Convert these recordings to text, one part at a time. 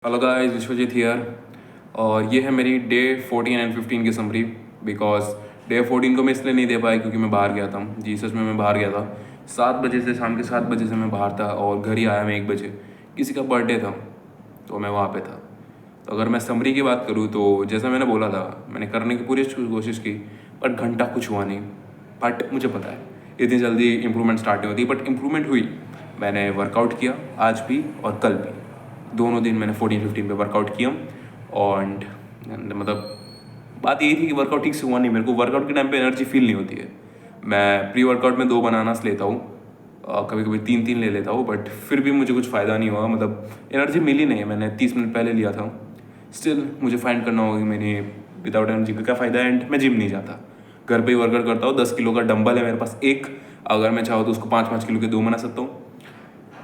Hello guys, Vishwajeet here. और ये है मेरी डे 14 एंड 15 की समरी। बिकॉज डे 14 को मैं इसलिए नहीं दे पाया क्योंकि मैं बाहर गया था। जी सच में मैं बाहर गया था। 7 बजे से, शाम के 7 बजे से मैं बाहर था और घर ही आया मैं 1 बजे। किसी का बर्थडे था तो मैं वहाँ पे था। तो अगर मैं समरी की बात करूँ तो जैसा मैंने बोला था, मैंने करने की पूरी कोशिश की, बट घंटा कुछ हुआ नहीं। बट मुझे पता है इतनी जल्दी इंप्रूवमेंट स्टार्ट नहीं होती, बट इंप्रूवमेंट हुई। मैंने वर्कआउट किया आज भी और कल भी, दोनों दिन मैंने 14-15 पे वर्कआउट किया। और मतलब बात यही थी कि वर्कआउट ठीक से हुआ नहीं। मेरे को वर्कआउट के टाइम पे एनर्जी फील नहीं होती है। मैं प्री वर्कआउट में 2 बनानास लेता हूँ, कभी कभी 3-3 ले लेता हूँ, बट फिर भी मुझे कुछ फ़ायदा नहीं हुआ। मतलब एनर्जी मिली नहीं है। मैंने 30 मिनट पहले लिया था। स्टिल मुझे फाइंड करना होगा कि मैंने विदाउट एनर्जी का क्या फ़ायदा है। एंड मैं जिम नहीं जाता, घर पे ही वर्कआउट करता हूँ। 10 किलो का डंबल है मेरे पास एक। अगर मैं चाहूँ तो उसको 5-5 किलो के 2 बना सकता हूँ।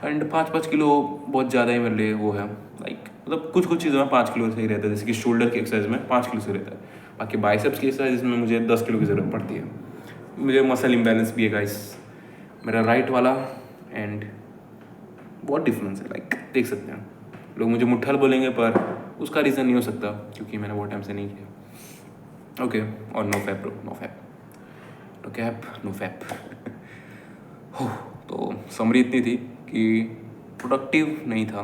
एंड 5-5 किलो बहुत ज़्यादा ही मेरे लिए वो है। लाइक मतलब कुछ कुछ चीज़ों में 5 किलो सही रहता है, जैसे कि शोल्डर की एक्सरसाइज में 5 किलो से रहता है। बाकी बाइसेप्स की एक्सरसाइज में मुझे 10 किलो की ज़रूरत पड़ती है। मुझे मसल इम्बैलेंस भी है गाइस, मेरा राइट वाला। एंड बहुत डिफरेंस है, लाइक देख सकते हैं। लोग मुझे मुट्ठल बोलेंगे पर उसका रीज़न नहीं हो सकता क्योंकि मैंने बहुत टाइम से नहीं किया। ओके। और no fap bro, no fap, no cap, no fap. तो समरी इतनी थी कि प्रोडक्टिव नहीं था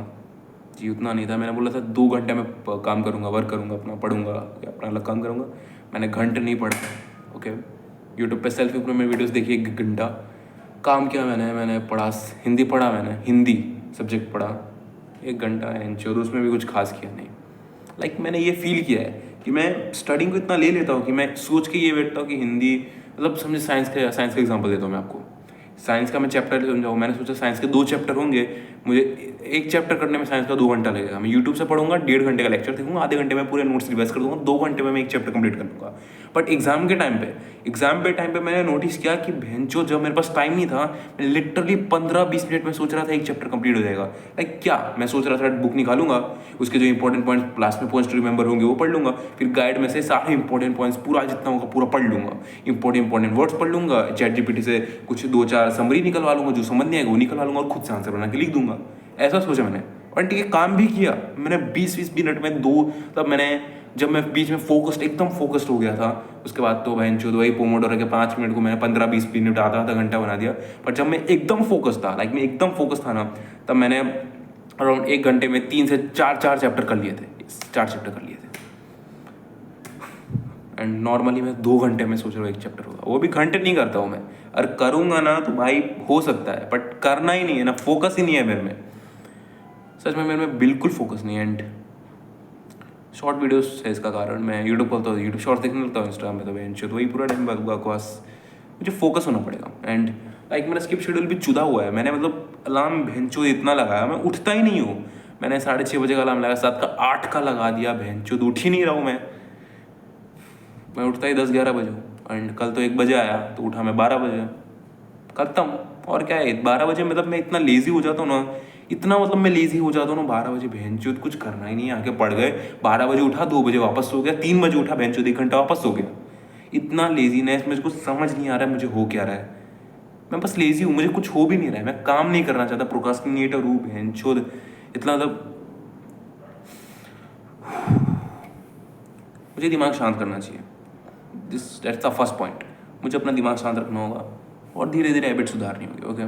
जी, उतना नहीं था। मैंने बोला था 2 घंटे में काम करूँगा, वर्क करूँगा, अपना पढ़ूंगा या अपना अलग काम करूँगा। मैंने घंटे नहीं पढ़ा। ओके। यूट्यूब पे सेल्फ इम्प्रूवमेंट वीडियोस देखिए 1 घंटा। काम किया मैंने पढ़ा, हिंदी पढ़ा, मैंने हिंदी सब्जेक्ट पढ़ा 1 घंटा। एंड चोर उसमें भी कुछ खास किया नहीं। लाइक मैंने ये फील किया है कि मैं स्टडिंग को इतना ले लेता हूँ कि मैं सोच के ये बैठता हूँ कि हिंदी, मतलब समझे, साइंस का एग्जाम्पल देता हूँ मैं आपको। साइंस का मैं चैप्टर समझाऊँ, मैंने सोचा साइंस के 2 चैप्टर होंगे, मुझे एक चैप्टर करने में साइंस का 2 घंटा लगेगा। मैं यूट्यूब से पढ़ूंगा, 1.5 घंटे का लेक्चर देखूंगा, आधे घंटे में पूरे नोट्स रिवाइज कर दूंगा, 2 घंटे में मैं एक चैप्टर कंप्लीट कर दूंगा। बट एग्जाम पे मैंने नोटिस किया कि भैंचो, जब मेरे पास टाइम नहीं था, मैं लिटरली 15-20 मिनट में सोच रहा था एक चैप्टर कंप्लीट हो जाएगा। लाइक क्या, मैं सोच रहा था बुक निकालूंगा, उसके जो इंपॉर्टेंट पॉइंट्स क्लास में पॉइंट्स रिमेंबर होंगे वो पढ़ लूंगा, फिर गाइड में से सारे इंपॉर्टेंट पॉइंट्स पूरा जितना होगा पूरा पढ़ लूंगा, इंपॉर्टेंट वर्ड्स पढ़ लूंगा, चैट जीपीटी से कुछ 2-4 समरी निकलवा लूंगा, जो समझ नहीं आएगा वो निकलवा लूंगा और खुद से आंसर बना के लिख दूंगा। ऐसा सोचा मैंने और ठीक है, काम भी किया मैंने। 20-20 मिनट में तब मैंने, जब मैं बीच में एकदम फोकस्ड हो गया था, उसके बाद तो बहन चोद वही पोमोडोरो के 5 मिनट को मैंने 15-20 मिनट, आधा घंटा बना दिया। पर जब मैं एकदम फोकस था, लाइक मैं एकदम फोकस था ना, तब मैंने अराउंड 1 घंटे में 3 से 4 चैप्टर कर लिए थे। 4 चैप्टर कर लिए थे। एंड नॉर्मली मैं 2 घंटे में सोच रहा हूँ एक चैप्टर होगा, वो भी घंटे नहीं करता हूँ मैं। अगर करूँगा ना तो भाई हो सकता है, बट करना ही नहीं है ना, फोकस ही नहीं है मेरे में। सच में मेरे में बिल्कुल फोकस नहीं है। एंड शॉर्ट वीडियोस है इसका कारण। मैं यूट्यूब खोलता हूँ, यूट्यूब शॉर्ट देखने लगता हूँ, इंस्टाग्राम पे तो बेंच वही पूरा टाइम बकवास। मुझे फोकस होना पड़ेगा। एंड लाइक मेरा स्किप शेड्यूल भी जुदा हुआ है। मैंने मतलब अलार्म भेंचो इतना लगाया, मैं उठता ही नहीं हूँ। मैंने 6:30 बजे का अलार्म लगाया, 7 का 8 का लगा दिया, भेंचो उठ ही नहीं रहा हूँ मैं उठता ही 10-11 बजे हूँ। एंड कल तो 1 बजे आया तो उठा मैं 12 बजे। खत्म। और क्या है, 12 बजे मतलब मैं इतना लेजी हो जाता हूँ ना, इतना मतलब मैं लेजी हो जाता हूँ ना 12 बजे, बहनचोद कुछ करना ही नहीं, आके पढ़ गए, 12 बजे उठा, 2 बजे वापस सो गया, 3 बजे उठा, बहनचोद 1 घंटा वापस सो गया। इतना लेजीनेस, मुझे कुछ समझ नहीं आ रहा है मुझे हो क्या रहा है। मैं बस लेजी हूँ, मुझे कुछ हो भी नहीं रहा है, मैं काम नहीं करना चाहता, प्रोक्रास्टिनेटर हूँ बहनचोद। इतना मतलब मुझे दिमाग शांत करना चाहिए। That's the first point. मुझे अपना दिमाग शांत रखना होगा और धीरे धीरे हैबिट सुधारनी होगी। ओके।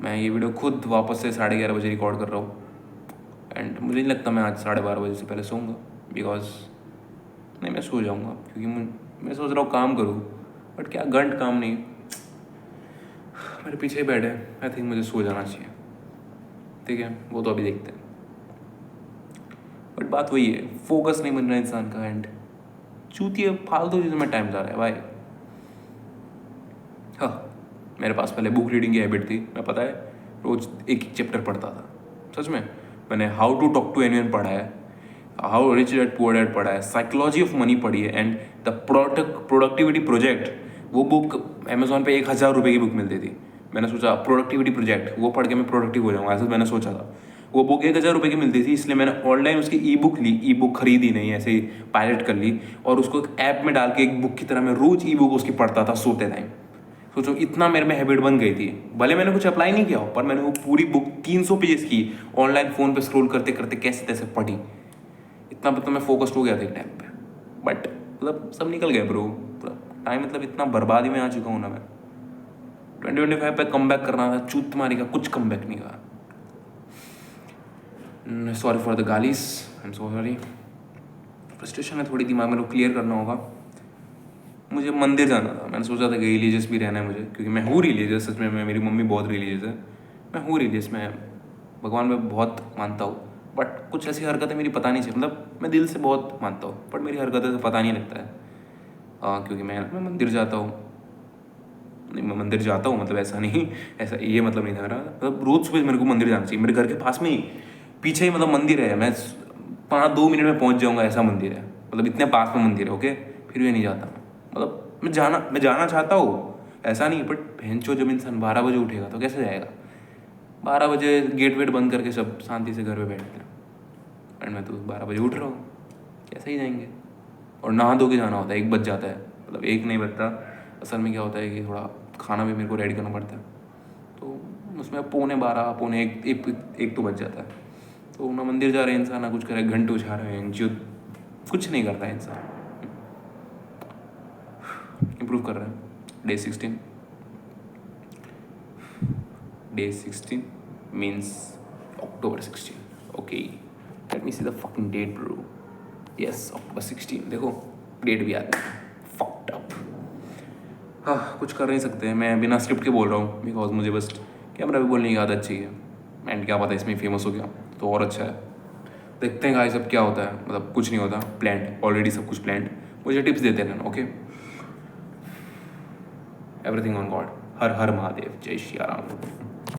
मैं ये वीडियो खुद वापस से 11:30 बजे रिकॉर्ड कर रहा हूँ। एंड मुझे नहीं लगता मैं आज 12:30 बजे से पहले सोऊंगा, बिकॉज नहीं, मैं सो जाऊँगा क्योंकि मैं सोच रहा हूँ काम करूँ, बट क्या घंट काम नहीं, मेरे पीछे ही बैठे। आई थिंक मुझे सो जाना चाहिए। ठीक है, वो तो अभी देखते हैं। बट बात वही है, फोकस नहीं बन रहा इंसान का। एंड चूतिए फालतू चीज़ों में टाइम जा रहा है भाई। हाँ, मेरे पास पहले बुक रीडिंग की हैबिट थी, मैं पता है रोज एक चैप्टर पढ़ता था। सच में मैंने how to talk to anyone पढ़ा है, how rich dad poor dad पढ़ा है, साइकोलॉजी ऑफ मनी पढ़ी है, एंड द प्रोडक्टिविटी प्रोजेक्ट, वो बुक अमेजोन पे 1,000 रुपये की बुक मिलती थी। मैंने सोचा प्रोडक्टिविटी प्रोजेक्ट, वो पढ़ के मैं प्रोडक्टिव हो जाऊँगा, ऐसा मैंने सोचा था। वो बुक 1,000 रुपये की मिलती थी, इसलिए मैंने ऑनलाइन उसकी ई बुक ली, ई बुक खरीदी नहीं, ऐसे ही पायरेट कर ली, और उसको एक ऐप में डाल के एक बुक की तरह मैं रोज ई बुक उसकी पढ़ता था सोते टाइम। सोचो इतना मेरे में हैबिट बन गई थी, भले मैंने कुछ अप्लाई नहीं किया हो, पर मैंने वो पूरी बुक 300 पेजेस की ऑनलाइन फ़ोन पे स्क्रॉल करते करते कैसे तैसे पढ़ी। इतना मतलब मैं फोकस्ड हो गया था एक टाइम पे, बट मतलब सब निकल गया ब्रो। पूरा टाइम मतलब इतना बर्बादी में आ चुका हूँ ना मैं। 2025 पे कम बैक करना था, चूत मारी का कुछ कम बैक नहीं करा। सॉरी फॉर द गालीज, I am so sorry. Frustration है थोड़ी, दिमाग में क्लियर करना होगा। मुझे मंदिर जाना था, मैंने सोचा था कि रिलीजियस भी रहना है मुझे, क्योंकि मैं हूँ रिलीजियस सच में। मेरी मम्मी बहुत रिलीजियस है, मैं हूँ रिलीजियस, मैं भगवान में बहुत मानता हूँ। बट कुछ ऐसी हरकतें मेरी पता नहीं चली, मतलब मैं दिल से बहुत मानता हूँ बट मेरी हरकतें से पता नहीं लगता है। क्योंकि मैं मंदिर जाता हूँ, नहीं मैं मंदिर जाता हूँ मतलब ऐसा नहीं, ऐसा ये मतलब नहीं था मेरा। मतलब रोज़ सुबह मेरे को मंदिर जाना चाहिए, मेरे घर के पास में ही पीछे ही मतलब मंदिर है, मैं 2 मिनट में पहुँच जाऊँगा ऐसा मंदिर है, मतलब इतने पास में मंदिर है। ओके, फिर भी नहीं जाता मतलब मैं जाना चाहता हूँ, ऐसा नहीं। बट भैंचो जब इंसान 12 बजे उठेगा तो कैसे जाएगा? 12 बजे गेट वेट बंद करके सब शांति से घर पे बैठते हैं, एंड मैं तो 12 बजे उठ रहा हूँ, कैसे ही जाएंगे? और नहा धो के जाना होता है, 1 बज जाता है, मतलब 1 नहीं बजता। असल में क्या होता है कि थोड़ा खाना भी मेरे को रेडी करना पड़ता है, तो उसमें 12:45 पौने 1 तो बज जाता है। तो ना मंदिर जा रहे हैं इंसान, ना कुछ करे, घंटे उछा रहे हैं, जो कुछ नहीं करता है इंसान। इम्प्रूव कर रहे हैं। Day 16 means October 16। Okay, let me see the fucking date bro. Yes, October 16। देखो डेट भी आती है, फक्ड अप। हाँ, कुछ कर नहीं सकते हैं, मैं बिना स्क्रिप्ट के बोल रहा हूँ, बिकॉज मुझे बस कैमरा भी बोलने की आदत चाहिए। एंड क्या पता इसमें फेमस हो गया तो और अच्छा है। देखते हैं गाइस अब क्या होता है, मतलब कुछ नहीं होता, प्लान्ड ऑलरेडी, सब कुछ प्लान्ड। मुझे टिप्स देते रहना, ओके। Everything on God. हर हर महादेव, जय श्री राम।